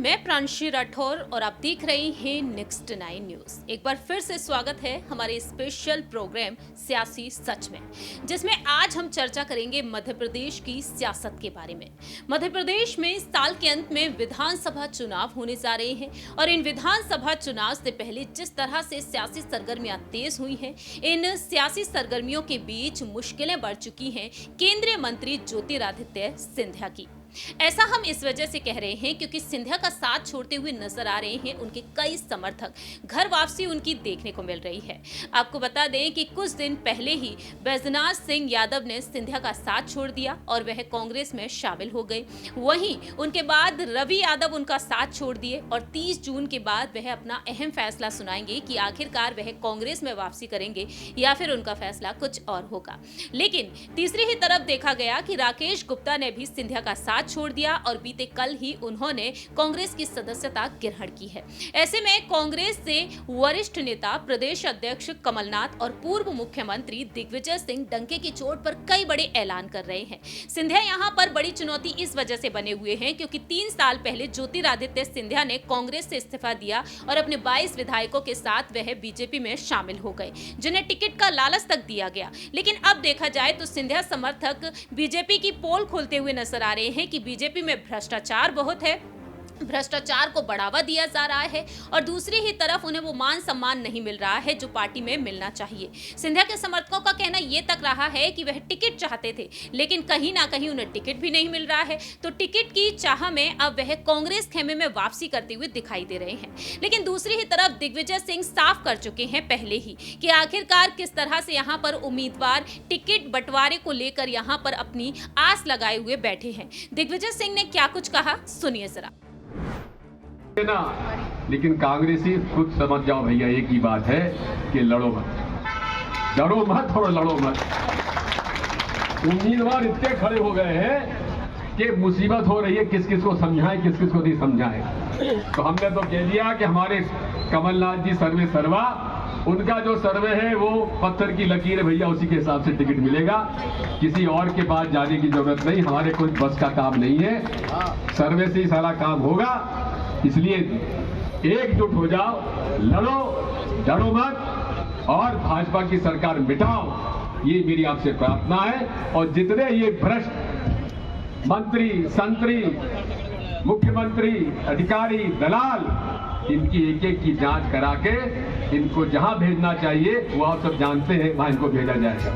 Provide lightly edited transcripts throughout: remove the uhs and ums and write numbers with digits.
मैं प्रांशी राठौर और आप देख रहे हैं नेक्स्ट 9 न्यूज। एक बार फिर से स्वागत है हमारे स्पेशल प्रोग्राम सियासी सच में, जिसमें आज हम चर्चा करेंगे मध्य प्रदेश की सियासत के बारे में। मध्य प्रदेश में इस साल के अंत में विधानसभा चुनाव होने जा रहे हैं और इन विधानसभा चुनाव से पहले जिस तरह से सियासी सरगर्मियां तेज हुई हैं, इन सियासी सरगर्मियों के बीच मुश्किलें बढ़ चुकी हैं केंद्रीय मंत्री ज्योतिरादित्य सिंधिया की। ऐसा हम इस वजह से कह रहे हैं क्योंकि सिंधिया का साथ छोड़ते हुए नजर आ रहे हैं उनके कई समर्थक। घर वापसी उनकी देखने को मिल रही है। आपको बता दें कि कुछ दिन पहले ही बैजनाथ सिंह यादव ने सिंधिया का साथ छोड़ दिया और वह कांग्रेस में शामिल हो गए। वहीं उनके बाद रवि यादव उनका साथ छोड़ दिए और 30 जून के बाद वह अपना अहम फैसला सुनाएंगे कि आखिरकार वह कांग्रेस में वापसी करेंगे या फिर उनका फैसला कुछ और होगा। लेकिन तीसरी ही तरफ देखा गया कि राकेश गुप्ता ने भी सिंधिया का साथ छोड़ दिया और बीते कल ही उन्होंने कांग्रेस की सदस्यता ग्रहण की है। ऐसे में कांग्रेस से वरिष्ठ नेता प्रदेश अध्यक्ष कमलनाथ और पूर्व मुख्यमंत्री दिग्विजय सिंह डंके की चोट पर कई बड़े ऐलान कर रहे हैं। सिंधिया यहां पर बड़ी चुनौती इस वजह से बने हुए हैं क्योंकि 3 साल पहले ज्योतिरादित्य सिंधिया ने कांग्रेस से इस्तीफा दिया और अपने 22 विधायकों के साथ वह बीजेपी में शामिल हो गए, जिन्हें टिकट का लालच तक दिया गया। लेकिन अब देखा जाए तो सिंधिया समर्थक बीजेपी की पोल खोलते हुए नजर आ रहे हैं कि बीजेपी में भ्रष्टाचार बहुत है, भ्रष्टाचार को बढ़ावा दिया जा रहा है और दूसरी ही तरफ उन्हें वो मान सम्मान नहीं मिल रहा है जो पार्टी में मिलना चाहिए। सिंधिया के समर्थकों का कहना ये तक रहा है कि वह टिकट चाहते थे लेकिन कहीं ना कहीं उन्हें टिकट भी नहीं मिल रहा है, तो टिकट की चाह में अब वह कांग्रेस खेमे में वापसी करते हुए दिखाई दे रहे हैं। लेकिन दूसरी ही तरफ दिग्विजय सिंह साफ कर चुके हैं पहले ही कि आखिरकार किस तरह से यहाँ पर उम्मीदवार टिकट बंटवारे को लेकर यहाँ पर अपनी आस लगाए हुए बैठे हैं। दिग्विजय सिंह ने क्या कुछ कहा, सुनिए जरा। ना, लेकिन कांग्रेसी खुद समझ जाओ भैया, एक ही बात है कि लड़ो मत, डरो मत और लड़ो मत। उम्मीदवार इतने खड़े हो गए हैं कि मुसीबत हो रही है, किस किस को समझाएं किस किस को नहीं समझाएं। तो हमने तो कह दिया कि हमारे कमलनाथ जी सर्वे सर्वा, उनका जो सर्वे है वो पत्थर की लकीर है भैया, उसी के हिसाब से टिकट मिलेगा। किसी और के पास जाने की जरूरत नहीं, हमारे कोई बस का काम नहीं है, सर्वे से ही सारा काम होगा। इसलिए एकजुट हो जाओ, लड़ो, डरो मत और भाजपा की सरकार मिटाओ, ये मेरी आपसे प्रार्थना है। और जितने ये भ्रष्ट मंत्री, संतरी, मुख्यमंत्री, अधिकारी, दलाल, इनकी एक एक की जांच करा के इनको जहां भेजना चाहिए वो आप सब जानते हैं, वहां इनको भेजा जाएगा।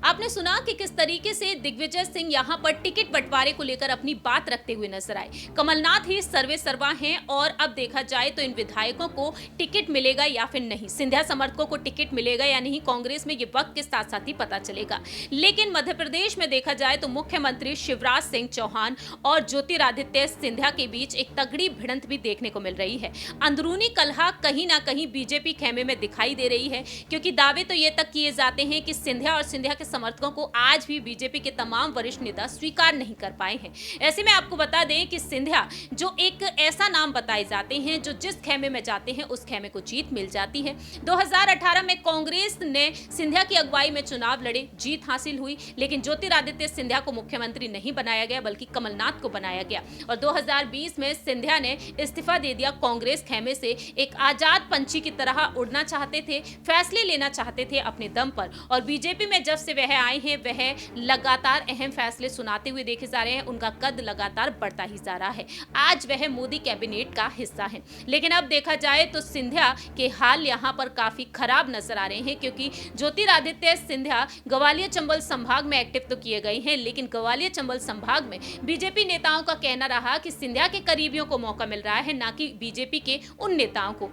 आपने सुना कि किस तरीके से दिग्विजय सिंह यहां पर टिकट बंटवारे को लेकर अपनी बात रखते हुए नजर आए। कमलनाथ ही सर्वे सर्वा हैं और अब देखा जाए तो इन विधायकों को टिकट मिलेगा या फिर नहीं, सिंधिया समर्थकों को टिकट मिलेगा या नहीं, कांग्रेस में ये वक्त के साथ साथ ही पता चलेगा। लेकिन मध्य प्रदेश में देखा जाए तो मुख्यमंत्री शिवराज सिंह चौहान और ज्योतिरादित्य सिंधिया के बीच एक तगड़ी भिड़ंत भी देखने को मिल रही है। अंदरूनी कलह कहीं ना कहीं बीजेपी खेमे में दिखाई दे रही है क्योंकि दावे तो ये तक किए जाते हैं कि सिंधिया और सिंधिया के समर्थकों को आज भी बीजेपी के तमाम वरिष्ठ नेता स्वीकार नहीं कर पाए हैं। ऐसे में आपको बता दें कि सिंधिया जो एक ऐसा नाम बताए जाते हैं जो जिस खेमे में जाते हैं उस खेमे को जीत मिल जाती है। 2018 में कांग्रेस ने सिंधिया की अगुवाई में चुनाव लड़े, जीत हासिल हुई, लेकिन ज्योतिरादित्य सिंधिया को मुख्यमंत्री नहीं बनाया गया बल्कि कमलनाथ को बनाया गया। और 2020 में सिंधिया ने इस्तीफा दे दिया कांग्रेस खेमे से। एक आजाद पंछी की तरह उड़ना चाहते थे, फैसले लेना चाहते थे अपने दम पर, और बीजेपी में जब से वह आए हैं वह लगातार अहम फैसले सुनाते हुए देखे जा रहे हैं। उनका कद लगातार बढ़ता ही जा रहा है। आज वह मोदी कैबिनेट का हिस्सा है। लेकिन अब देखा जाए तो सिंधिया के हाल यहां पर काफी खराब नजर आ रहे हैं क्योंकि ज्योतिरादित्य सिंधिया ग्वालियर चंबल संभाग में एक्टिव तो किए गए हैं, लेकिन ग्वालियर चंबल संभाग में बीजेपी नेताओं का कहना रहा कि सिंधिया के करीबियों को मौका मिल रहा है, ना कि बीजेपी के उन नेताओं को।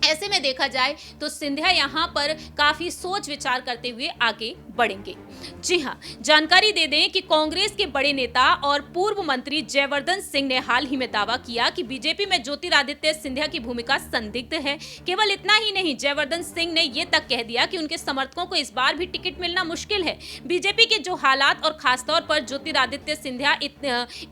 ऐसे में देखा जाए तो सिंधिया यहां पर काफी सोच विचार करते हुए आगे बढ़ेंगे। जी हां, जानकारी दे दें कि कांग्रेस के बड़े नेता और पूर्व मंत्री जयवर्धन सिंह ने हाल ही में दावा किया कि बीजेपी में ज्योतिरादित्य सिंधिया की भूमिका संदिग्ध है। केवल इतना ही नहीं, जयवर्धन सिंह ने यह तक कह दिया कि उनके समर्थकों को इस बार भी टिकट मिलना मुश्किल है। बीजेपी के जो हालात और खासतौर पर ज्योतिरादित्य सिंधिया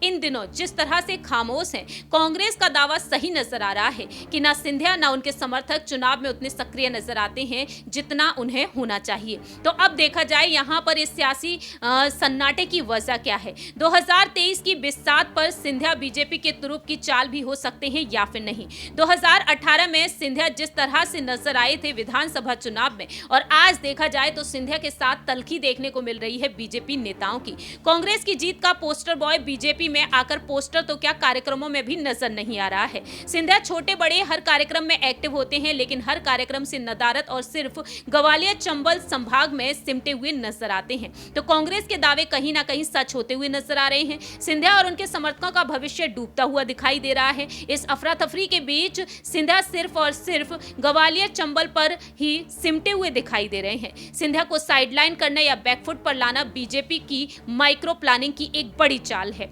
इन दिनों जिस तरह से खामोश हैं, कांग्रेस का दावा सही नजर आ रहा है कि ना सिंधिया ना उनके समर्थक समर्थक चुनाव में उतने सक्रिय नजर आते हैं जितना उन्हें होना चाहिए। तो अब देखा जाए यहाँ पर इस सियासी सन्नाटे की वजह क्या है। 2023 की बिसात पर सिंधिया बीजेपी के तुरुप की चाल भी हो सकते हैं या फिर नहीं। 2018 में सिंधिया जिस तरह से नजर आए थे विधानसभा चुनाव में, और आज देखा जाए तो सिंधिया के साथ तल्खी देखने को मिल रही है बीजेपी नेताओं की। कांग्रेस की जीत का पोस्टर बॉय बीजेपी में आकर पोस्टर तो क्या कार्यक्रमों में भी नजर नहीं आ रहा है। सिंधिया छोटे बड़े हर कार्यक्रम में एक्टिव होते हैं, लेकिन हर कार्यक्रम से नदारत और सिर्फ ग्वालियर चंबल संभाग में सिमटे हुए नजर आते हैं। तो कांग्रेस के दावे कहीं ना कहीं सच होते हुए नजर आ रहे हैं। सिंधिया और उनके समर्थकों का भविष्य डूबता हुआ दिखाई दे रहा है। इस अफरा तफरी के बीच सिंधिया सिर्फ और सिर्फ ग्वालियर चंबल पर ही सिमटे हुए दिखाई दे रहे हैं। सिंधिया को साइडलाइन करना या बैकफुट पर लाना बीजेपी की माइक्रो प्लानिंग की एक बड़ी चाल है।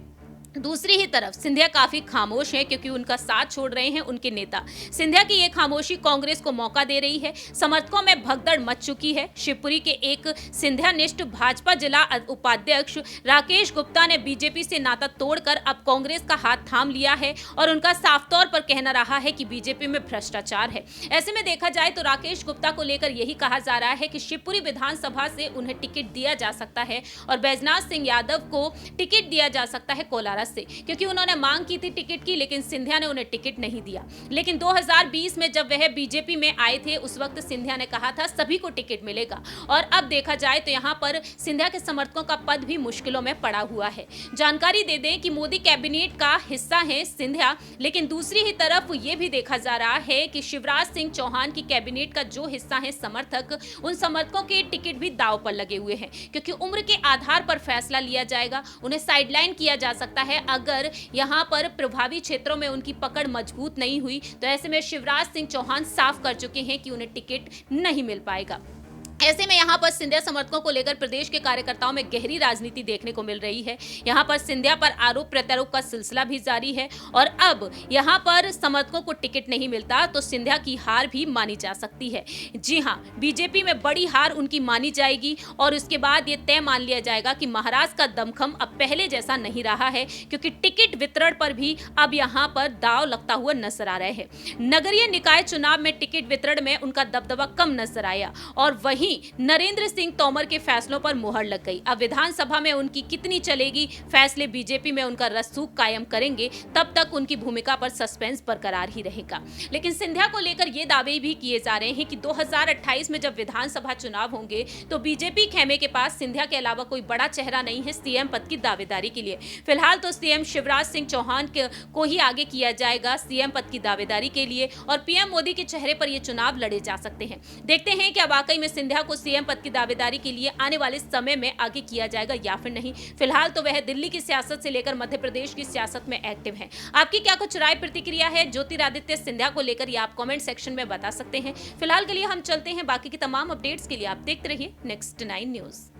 दूसरी ही तरफ सिंधिया काफी खामोश हैं क्योंकि उनका साथ छोड़ रहे हैं उनके नेता। सिंधिया की ये खामोशी कांग्रेस को मौका दे रही है। समर्थकों में भगदड़ मच चुकी है। शिवपुरी के एक सिंधिया निष्ठ भाजपा जिला उपाध्यक्ष राकेश गुप्ता ने बीजेपी से नाता तोड़कर अब कांग्रेस का हाथ थाम लिया है और उनका साफ तौर पर कहना रहा है कि बीजेपी में भ्रष्टाचार है। ऐसे में देखा जाए तो राकेश गुप्ता को लेकर यही कहा जा रहा है कि शिवपुरी विधानसभा से उन्हें टिकट दिया जा सकता है और बैजनाथ सिंह यादव को टिकट दिया जा सकता है कोलारा से, क्योंकि उन्होंने मांग की थी टिकट की, लेकिन सिंधिया ने उन्हें टिकट नहीं दिया। लेकिन 2020 में जब वह बीजेपी में आए थे उस वक्त सिंधिया ने कहा था सभी को टिकट मिलेगा, और अब देखा जाए तो यहाँ पर सिंधिया के समर्थकों का पद भी मुश्किलों में पड़ा हुआ है। जानकारी दे दें कि मोदी कैबिनेट का हिस्सा है सिंधिया, लेकिन दूसरी ही तरफ ये भी देखा जा रहा है कि शिवराज सिंह चौहान की कैबिनेट का जो हिस्सा है समर्थक, उन समर्थकों के टिकट भी दांव पर लगे हुए हैं, क्योंकि उम्र के आधार पर फैसला लिया जाएगा। उन्हें साइडलाइन किया जा सकता है अगर यहां पर प्रभावी क्षेत्रों में उनकी पकड़ मजबूत नहीं हुई। तो ऐसे में शिवराज सिंह चौहान साफ कर चुके हैं कि उन्हें टिकट नहीं मिल पाएगा। ऐसे में यहाँ पर सिंधिया समर्थकों को लेकर प्रदेश के कार्यकर्ताओं में गहरी राजनीति देखने को मिल रही है। यहाँ पर सिंधिया पर आरोप प्रत्यारोप का सिलसिला भी जारी है, और अब यहाँ पर समर्थकों को टिकट नहीं मिलता तो सिंधिया की हार भी मानी जा सकती है। जी हाँ, बीजेपी में बड़ी हार उनकी मानी जाएगी और उसके बाद ये तय मान लिया जाएगा कि महाराज का दमखम अब पहले जैसा नहीं रहा है, क्योंकि टिकट वितरण पर भी अब यहाँ पर दांव लगता हुआ नजर आ रहा है। नगरीय निकाय चुनाव में टिकट वितरण में उनका दबदबा कम नजर आया, और वहीं नरेंद्र सिंह तोमर के फैसलों पर मुहर लग गई। अब विधानसभा में उनकी कितनी चलेगी, फैसले बीजेपी में उनका रसूख कायम करेंगे, तब तक उनकी भूमिका पर सस्पेंस बरकरार ही रहेगा। लेकिन सिंधिया को लेकर ये दावे भी किए जा रहे हैं कि 2028 में जब विधानसभा चुनाव होंगे तो बीजेपी खेमे के पास सिंधिया के अलावा कोई बड़ा चेहरा नहीं है सीएम पद की दावेदारी के लिए। फिलहाल तो सीएम शिवराज सिंह चौहान को ही आगे किया जाएगा सीएम पद की दावेदारी के लिए, और पीएम मोदी के चेहरे पर ये चुनाव लड़े जा सकते हैं। देखते हैं क्या वाकई में सिंधिया को सीएम पद की दावेदारी के लिए आने वाले समय में आगे किया जाएगा या फिर नहीं। फिलहाल तो वह दिल्ली की सियासत से लेकर मध्य प्रदेश की सियासत में एक्टिव हैं। आपकी क्या कुछ राय प्रतिक्रिया है ज्योतिरादित्य सिंधिया को लेकर, ये आप कमेंट सेक्शन में बता सकते हैं। फिलहाल के लिए हम चलते हैं, बाकी की तमाम अपडेट्स के लिए आप देखते रहिए नेक्स्ट 9 न्यूज।